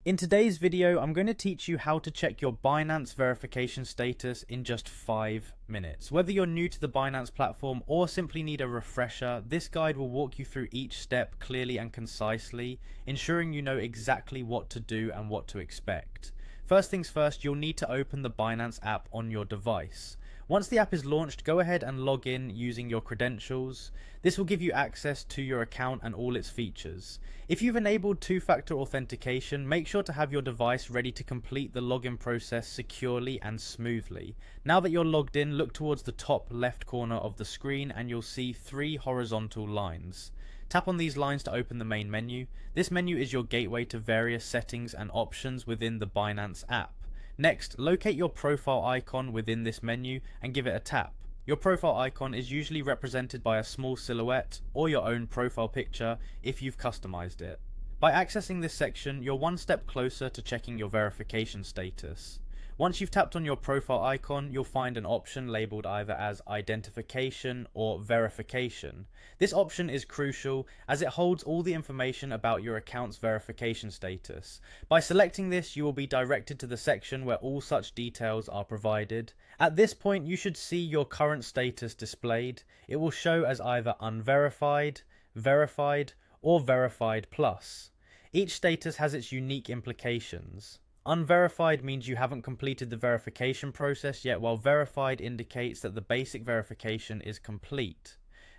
In today's video, I'm going to teach you how to check your Binance verification status in just 5 minutes. Whether you're new to the Binance platform or simply need a refresher, this guide will walk you through each step clearly and concisely, ensuring you know exactly what to do and what to expect. First things first, you'll need to open the Binance app on your device. Once the app is launched, go ahead and log in using your credentials. This will give you access to your account and all its features. If you've enabled two-factor authentication, make sure to have your device ready to complete the login process securely and smoothly. Now that you're logged in, look towards the top left corner of the screen and you'll see 3 horizontal lines. Tap on these lines to open the main menu. This menu is your gateway to various settings and options within the Binance app. Next, locate your profile icon within this menu and give it a tap. Your profile icon is usually represented by a small silhouette or your own profile picture if you've customized it. By accessing this section, you're one step closer to checking your verification status. Once you've tapped on your profile icon, you'll find an option labeled either as identification or verification. This option is crucial as it holds all the information about your account's verification status. By selecting this, you will be directed to the section where all such details are provided. At this point, you should see your current status displayed. It will show as either unverified, verified, or verified plus. Each status has its unique implications. Unverified means you haven't completed the verification process yet, while verified indicates that the basic verification is complete.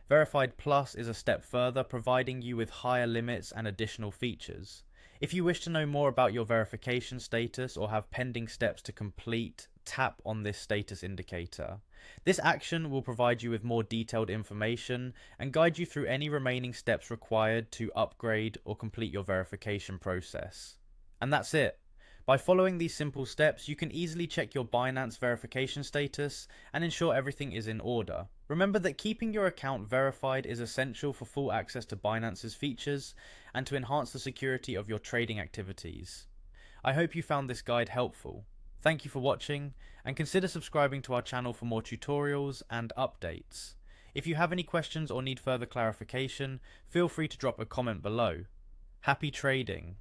Verified Plus is a step further, providing you with higher limits and additional features. If you wish to know more about your verification status or have pending steps to complete, tap on this status indicator. This action will provide you with more detailed information and guide you through any remaining steps required to upgrade or complete your verification process. And that's it. By following these simple steps, you can easily check your Binance verification status and ensure everything is in order. Remember that keeping your account verified is essential for full access to Binance's features and to enhance the security of your trading activities. I hope you found this guide helpful. Thank you for watching, and consider subscribing to our channel for more tutorials and updates. If you have any questions or need further clarification, feel free to drop a comment below. Happy trading!